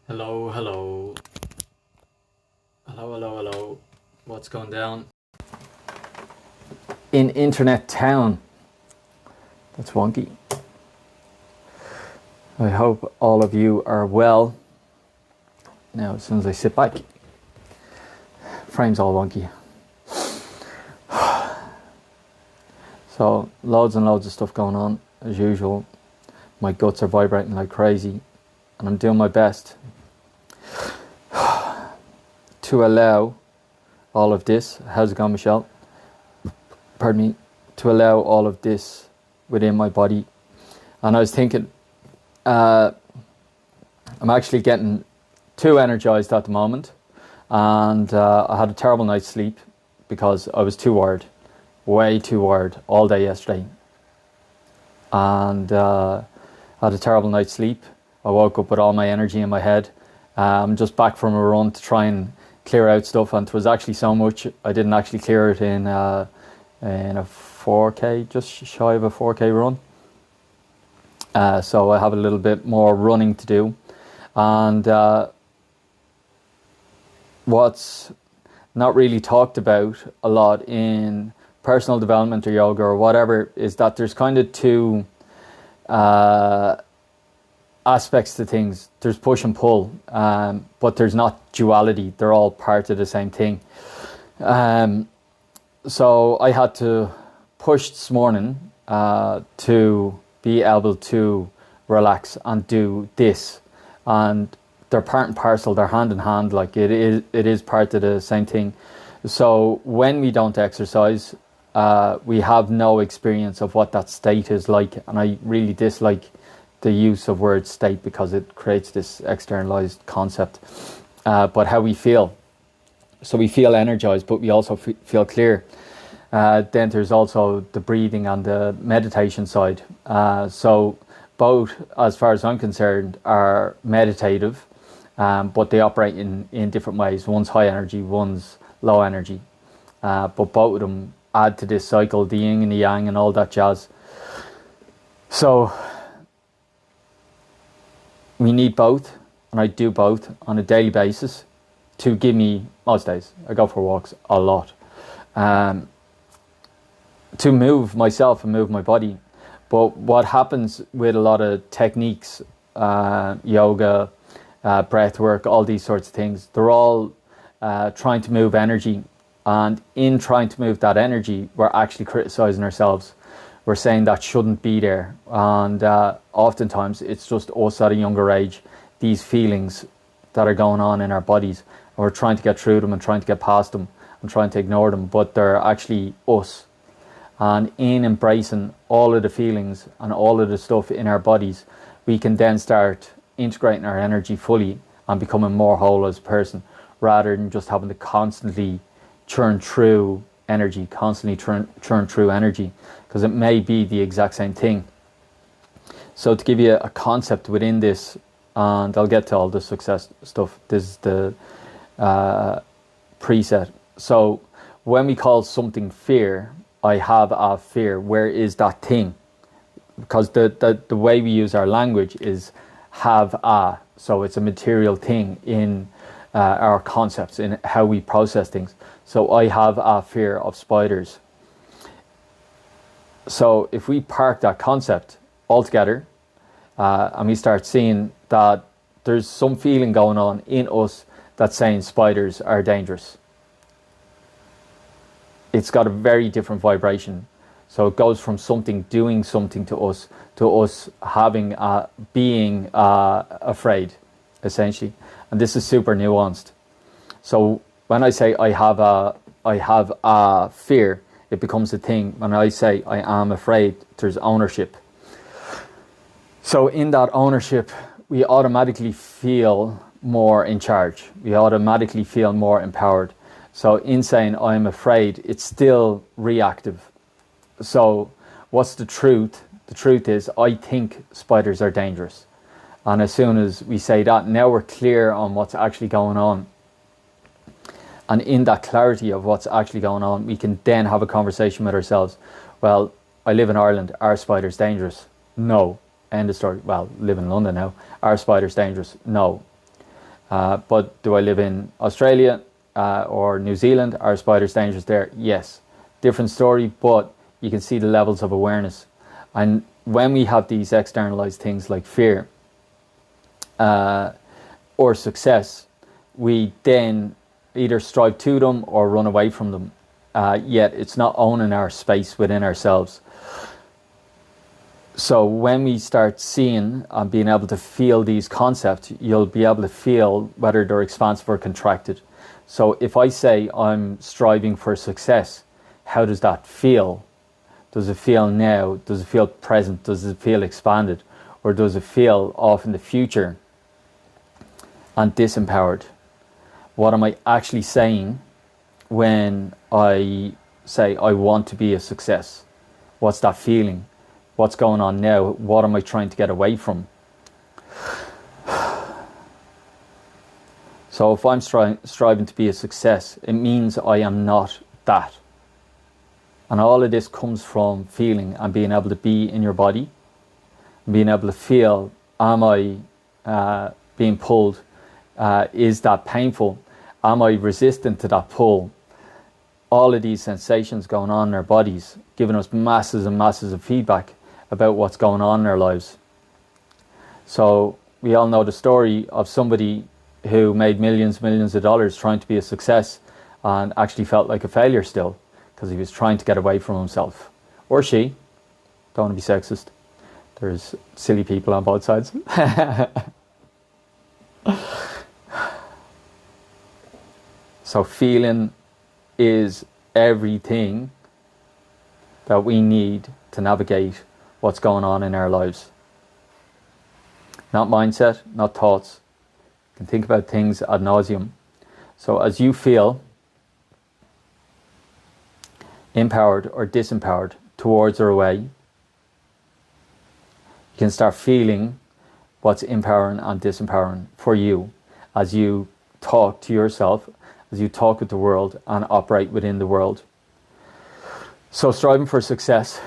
Hello, hello. Hello, hello, hello. What's going down? In Internet Town. That's wonky. I hope all of you are well. Now, as soon as I sit back, frame's all wonky. So, loads and loads of stuff going on, as usual. My guts are vibrating like crazy, and I'm doing my best to allow all of this. How's it going, Michelle? Pardon me. To allow all of this within my body. And I was thinking, I'm actually getting too energized at the moment, and I had a terrible night's sleep because I was too wired, way too wired all day yesterday, and had a terrible night's sleep. I woke up with all my energy in my head. I'm just back from a run to try and clear out stuff, and it was actually so much I didn't actually clear it in a 4K, just shy of a 4K run. So I have a little bit more running to do, and what's not really talked about a lot in personal development or yoga or whatever is that there's kind of two aspects to things. There's push and pull, but there's not duality. They're all part of the same thing. So I had to push this morning to be able to relax and do this, and they're part and parcel. They're hand in hand. Like it is part of the same thing. So when we don't exercise, we have no experience of what that state is like, and I really dislike the use of word state because it creates this externalized concept. But how we feel. So we feel energized, but we also feel clear. Then there's also the breathing and the meditation side. So both, as far as I'm concerned, are meditative, but they operate in different ways. One's high energy, one's low energy. But both of them add to this cycle, the yin and the yang and all that jazz. So we need both, and I do both on a daily basis to give me, most days, I go for walks a lot, to move myself and move my body. But what happens with a lot of techniques, yoga, breath work, all these sorts of things, they're all trying to move energy. And in trying to move that energy, we're actually criticizing ourselves. We're saying that shouldn't be there. And oftentimes it's just us at a younger age, these feelings that are going on in our bodies. And we're trying to get through them and trying to get past them and trying to ignore them. But they're actually us. And in embracing all of the feelings and all of the stuff in our bodies, we can then start integrating our energy fully and becoming more whole as a person, rather than just having to constantly churn through energy, churn through energy, because it may be the exact same thing. So to give you a concept within this, and I'll get to all the success stuff, this is the preset. So when we call something fear, I have a fear, where is that thing? Because the way we use our language is have a, so it's a material thing in our concepts, in how we process things. So I have a fear of spiders. So if we park that concept altogether, and we start seeing that there's some feeling going on in us that's saying spiders are dangerous, it's got a very different vibration. So it goes from something doing something to us having being afraid, essentially. And this is super nuanced. So when I say I have a fear, it becomes a thing. When I say I am afraid, there's ownership. So in that ownership, we automatically feel more in charge. We automatically feel more empowered. So in saying I'm afraid, it's still reactive. So what's the truth? The truth is I think spiders are dangerous. And as soon as we say that, now we're clear on what's actually going on. And in that clarity of what's actually going on, we can then have a conversation with ourselves. Well, I live in Ireland. Are spiders dangerous? No. End of story. Well, live in London now. Are spiders dangerous? No. But do I live in Australia or New Zealand? Are spiders dangerous there? Yes. Different story, but you can see the levels of awareness. And when we have these externalized things like fear or success, we then either strive to them or run away from them. Yet it's not owning our space within ourselves. So when we start seeing and being able to feel these concepts, you'll be able to feel whether they're expansive or contracted. So if I say I'm striving for success, how does that feel? Does it feel now? Does it feel present? Does it feel expanded? Or does it feel off in the future and disempowered? What am I actually saying when I say I want to be a success? What's that feeling? What's going on now? What am I trying to get away from? So if I'm striving to be a success, it means I am not that. And all of this comes from feeling and being able to be in your body, and being able to feel, am I being pulled? Is that painful? Am I resistant to that pull? All of these sensations going on in our bodies, giving us masses and masses of feedback about what's going on in our lives. So we all know the story of somebody who made millions of dollars trying to be a success and actually felt like a failure still because he was trying to get away from himself. Or she. Don't want to be sexist. There's silly people on both sides. So feeling is everything that we need to navigate what's going on in our lives. Not mindset, not thoughts. You can think about things ad nauseum. So as you feel empowered or disempowered towards or away, you can start feeling what's empowering and disempowering for you as you talk to yourself, as you talk with the world and operate within the world. So striving for success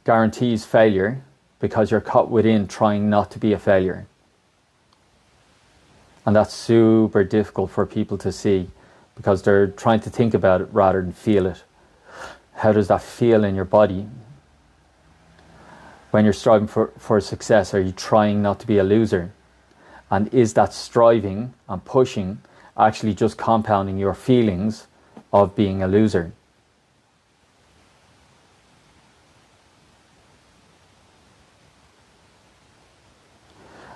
guarantees failure because you're caught within trying not to be a failure. And that's super difficult for people to see because they're trying to think about it rather than feel it. How does that feel in your body? When you're striving for success, are you trying not to be a loser? And is that striving and pushing actually just compounding your feelings of being a loser?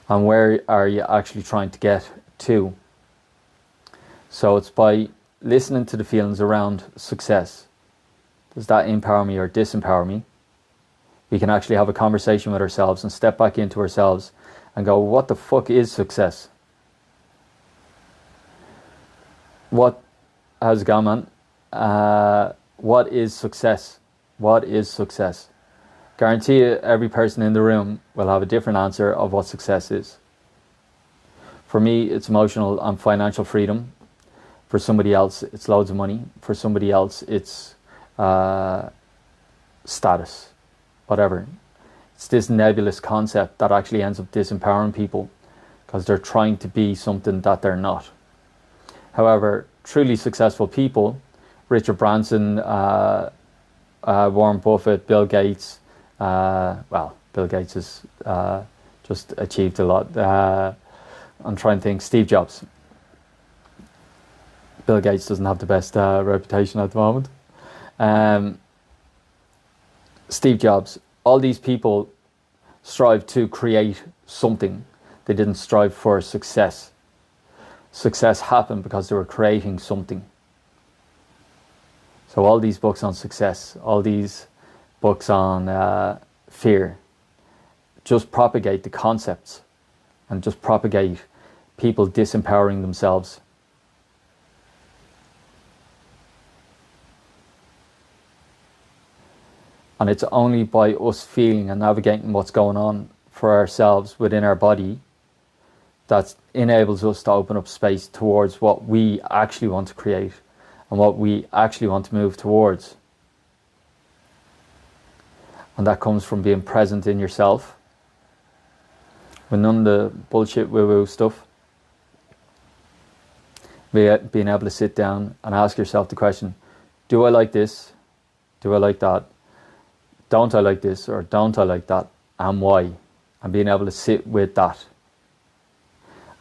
And where are you actually trying to get to? So it's by listening to the feelings around success. Does that empower me or disempower me? We can actually have a conversation with ourselves and step back into ourselves and go, what the fuck is success? How's it going, man? What is success? What is success? Guarantee you every person in the room will have a different answer of what success is. For me, it's emotional and financial freedom. For somebody else, it's loads of money. For somebody else, it's status, whatever. It's this nebulous concept that actually ends up disempowering people because they're trying to be something that they're not. However, truly successful people, Richard Branson, Warren Buffett, Bill Gates, Bill Gates has just achieved a lot. I'm trying to think, Steve Jobs. Bill Gates doesn't have the best reputation at the moment. Steve Jobs, all these people strive to create something. They didn't strive for success. Success happened because they were creating something. So all these books on success, all these books on fear, just propagate the concepts and just propagate people disempowering themselves. And it's only by us feeling and navigating what's going on for ourselves within our body that enables us to open up space towards what we actually want to create and what we actually want to move towards. And that comes from being present in yourself with none of the bullshit woo-woo stuff. Being able to sit down and ask yourself the question, do I like this? Do I like that? Don't I like this or don't I like that? And why? And being able to sit with that.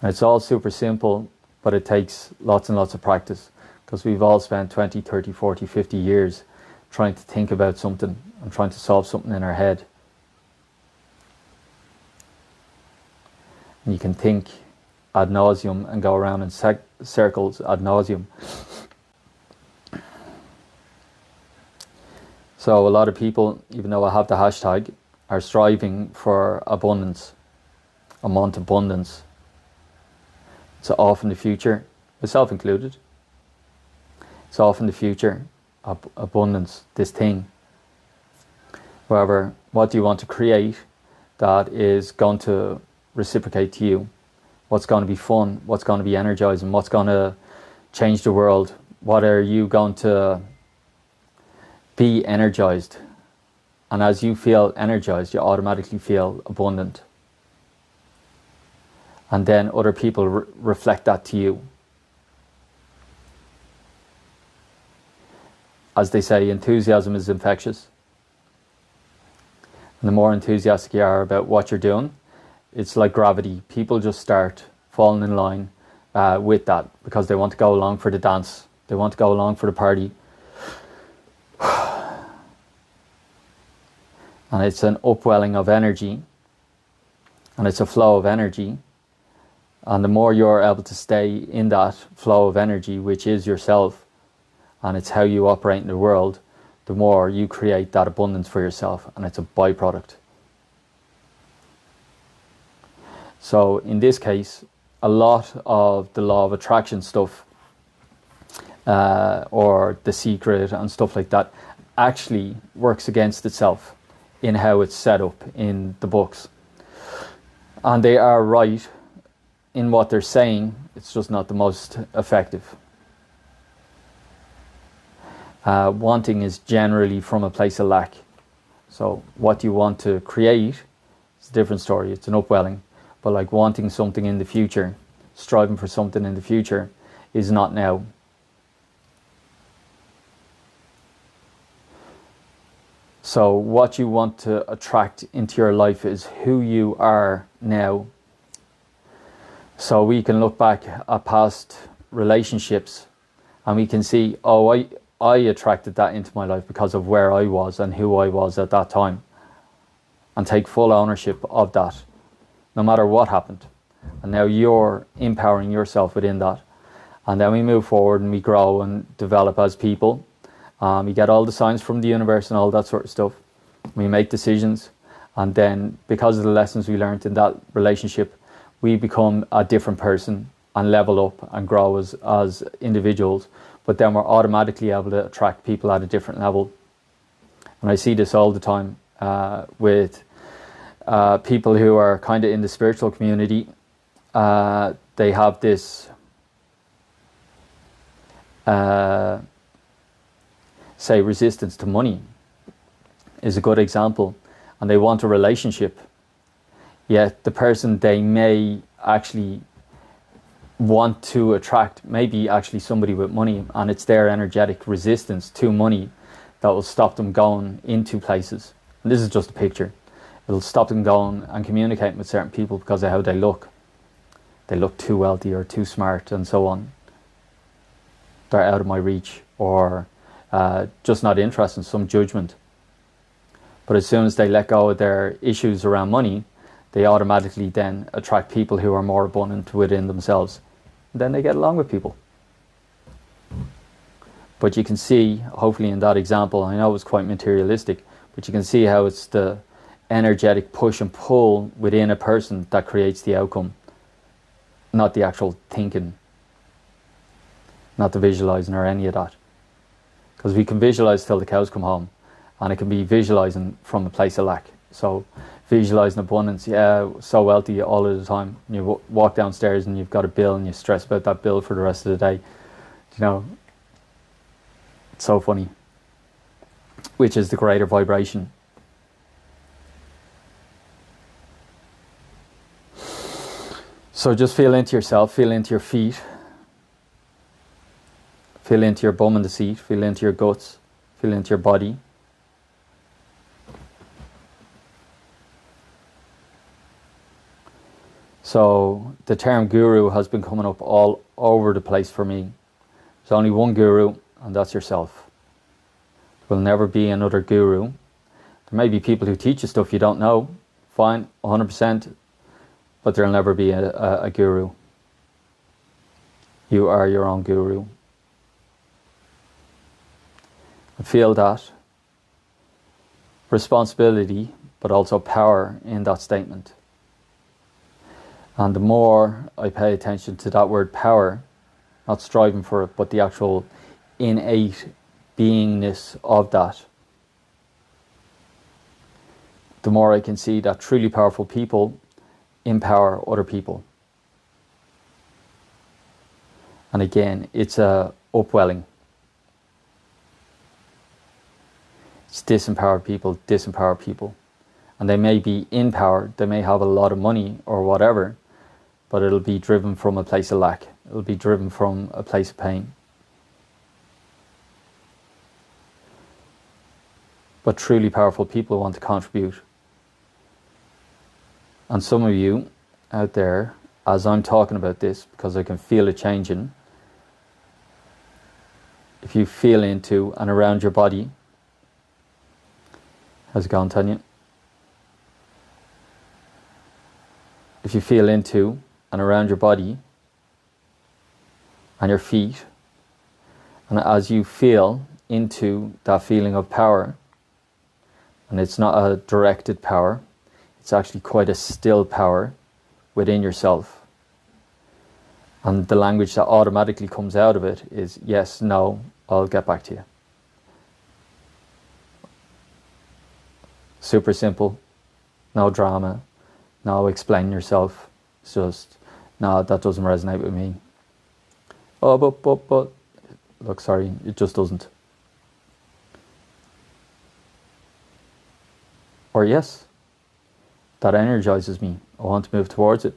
And it's all super simple, but it takes lots and lots of practice, because we've all spent 20, 30, 40, 50 years trying to think about something and trying to solve something in our head. And you can think ad nauseum and go around in circles ad nauseum. So a lot of people, even though I have the hashtag, are striving for abundance, a month abundance. It's off in the future, myself included. It's off in the future, abundance, this thing. However, what do you want to create that is going to reciprocate to you? What's going to be fun? What's going to be energizing? What's going to change the world? What are you going to be energized? And as you feel energized, you automatically feel abundant. And then other people reflect that to you. As they say, enthusiasm is infectious. And the more enthusiastic you are about what you're doing, it's like gravity. People just start falling in line with that, because they want to go along for the dance. They want to go along for the party. And it's an upwelling of energy. And it's a flow of energy. And the more you're able to stay in that flow of energy, which is yourself, and it's how you operate in the world, the more you create that abundance for yourself, and it's a byproduct. So in this case, a lot of the law of attraction stuff, or The Secret and stuff like that, actually works against itself in how it's set up in the books. And they are right in what they're saying, it's just not the most effective. Wanting is generally from a place of lack. So what you want to create is a different story, it's an upwelling. But like wanting something in the future, striving for something in the future, is not now. So what you want to attract into your life is who you are now. So we can look back at past relationships and we can see, oh, I attracted that into my life because of where I was and who I was at that time. And take full ownership of that, no matter what happened. And now you're empowering yourself within that. And then we move forward and we grow and develop as people. We get all the signs from the universe and all that sort of stuff. We make decisions. And then because of the lessons we learned in that relationship, we become a different person and level up and grow as individuals. But then we're automatically able to attract people at a different level. And I see this all the time with people who are kind of in the spiritual community. They have this say resistance to money is a good example, and they want a relationship, yet the person they may actually want to attract may be actually somebody with money, and it's their energetic resistance to money that will stop them going into places. And this is just a picture. It'll stop them going and communicating with certain people because of how they look. They look too wealthy or too smart and so on. They're out of my reach, or just not interested in some judgment. But as soon as they let go of their issues around money, they automatically then attract people who are more abundant within themselves. And then they get along with people. But you can see, hopefully in that example, I know it was quite materialistic, but you can see how it's the energetic push and pull within a person that creates the outcome, not the actual thinking, not the visualizing or any of that. Because we can visualize till the cows come home, and it can be visualizing from a place of lack. So visualizing abundance, yeah, so wealthy all of the time. You walk downstairs and you've got a bill and you stress about that bill for the rest of the day. You know, it's so funny. Which is the greater vibration? So just feel into yourself, feel into your feet. Feel into your bum in the seat, feel into your guts, feel into your body. So the term guru has been coming up all over the place for me. There's only one guru, and that's yourself. There will never be another guru. There may be people who teach you stuff you don't know, fine, 100%, but there'll never be a guru. You are your own guru. I feel that responsibility, but also power in that statement. And the more I pay attention to that word power, not striving for it, but the actual innate beingness of that, the more I can see that truly powerful people empower other people. And again, it's a upwelling. It's disempowered people disempower people. And they may be in power, they may have a lot of money or whatever, but it'll be driven from a place of lack. It'll be driven from a place of pain. But truly powerful people want to contribute. And some of you out there, as I'm talking about this, because I can feel it changing, if you feel into and around your body, how's it going, Tanya? If you feel into and around your body and your feet, and as you feel into that feeling of power, and it's not a directed power, it's actually quite a still power within yourself. And the language that automatically comes out of it is, yes, no, I'll get back to you. Super simple, no drama, no explain yourself. It's just, no, that doesn't resonate with me. Oh, but, look, sorry, it just doesn't. Or yes, that energizes me. I want to move towards it.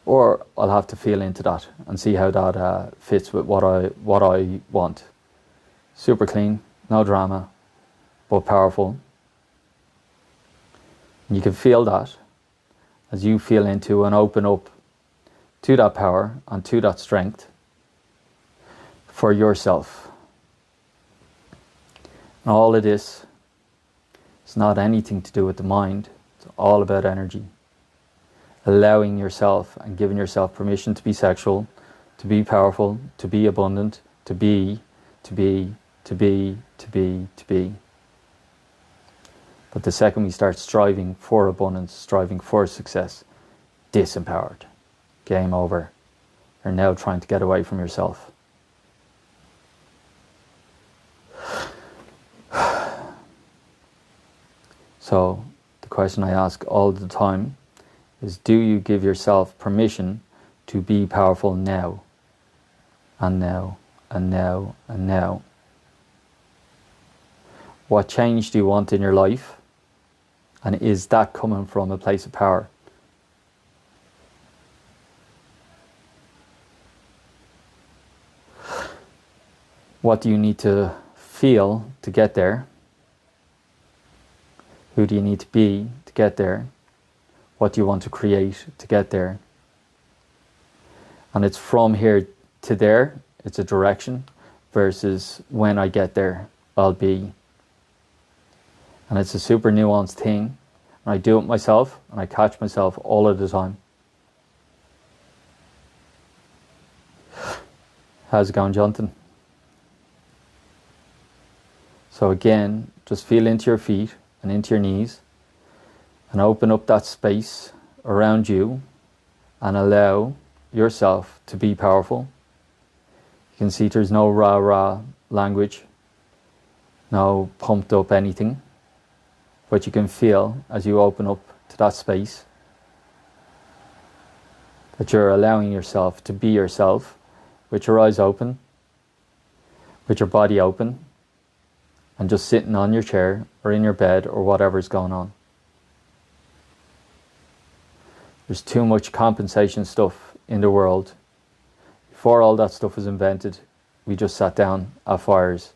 Or I'll have to feel into that and see how that fits with what I want. Super clean, no drama, but powerful. And you can feel that as you feel into and open up to that power and to that strength for yourself. And all of this is not anything to do with the mind. It's all about energy. Allowing yourself and giving yourself permission to be sexual, to be powerful, to be abundant, to be. But the second we start striving for abundance, striving for success, disempowered, game over. You're now trying to get away from yourself. So the question I ask all the time is, do you give yourself permission to be powerful now? And now, and now, and now. What change do you want in your life? And is that coming from a place of power? What do you need to feel to get there? Who do you need to be to get there? What do you want to create to get there? And it's from here to there, it's a direction, versus when I get there, I'll be. And it's a super nuanced thing. And I do it myself, and I catch myself all of the time. How's it going, Jonathan? So again, just feel into your feet and into your knees, and open up that space around you and allow yourself to be powerful. You can see there's no rah-rah language, no pumped up anything, but you can feel as you open up to that space that you're allowing yourself to be yourself with your eyes open, with your body open, and just sitting on your chair or in your bed or whatever's going on. There's too much compensation stuff in the world. Before all that stuff was invented, we just sat down at fires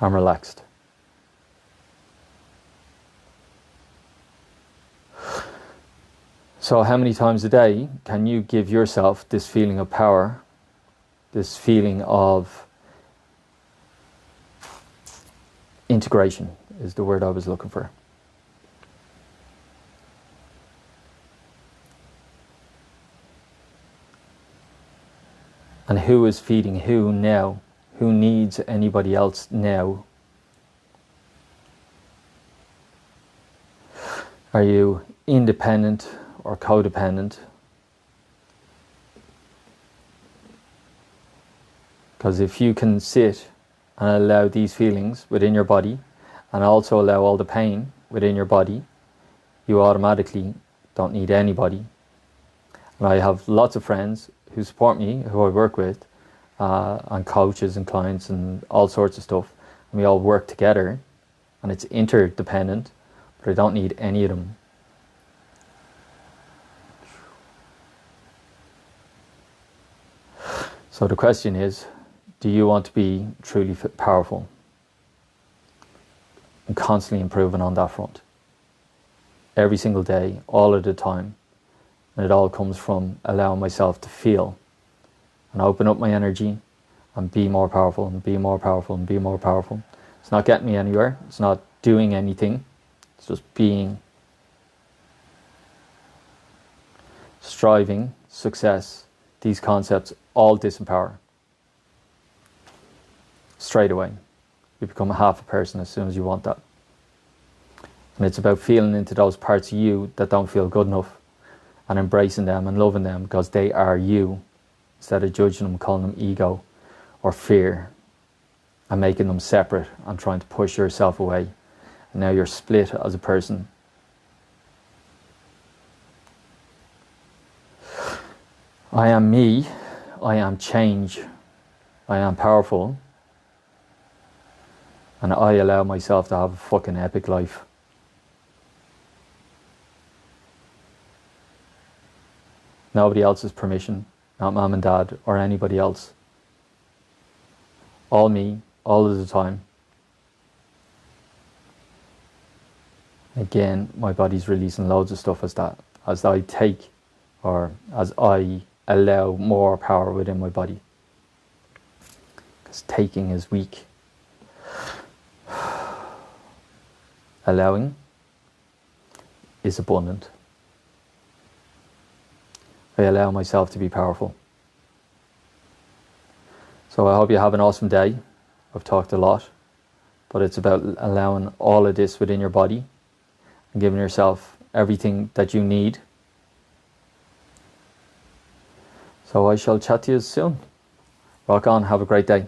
and relaxed. So how many times a day can you give yourself this feeling of power, this feeling of integration is the word I was looking for. And who is feeding who now? Who needs anybody else now? Are you independent or codependent? Because if you can sit and allow these feelings within your body and also allow all the pain within your body, you automatically don't need anybody. And I have lots of friends who support me, who I work with, and coaches and clients and all sorts of stuff. And we all work together and it's interdependent, but I don't need any of them. So the question is, do you want to be truly powerful and constantly improving on that front? Every single day, all of the time. And it all comes from allowing myself to feel and open up my energy and be more powerful and be more powerful and be more powerful. It's not getting me anywhere. It's not doing anything. It's just being. Striving, success, these concepts all disempower. Straight away. You become a half a person as soon as you want that. And it's about feeling into those parts of you that don't feel good enough and embracing them and loving them because they are you, instead of judging them, calling them ego or fear and making them separate and trying to push yourself away. And now you're split as a person. I am me, I am change, I am powerful, and I allow myself to have a fucking epic life. Nobody else's permission, not mom and dad or anybody else. All me, all of the time. Again, my body's releasing loads of stuff as I take or as I allow more power within my body. Because taking is weak. Allowing is abundant. I allow myself to be powerful. So I hope you have an awesome day. I've talked a lot, but it's about allowing all of this within your body and giving yourself everything that you need. So I shall chat to you soon. Rock on, have a great day.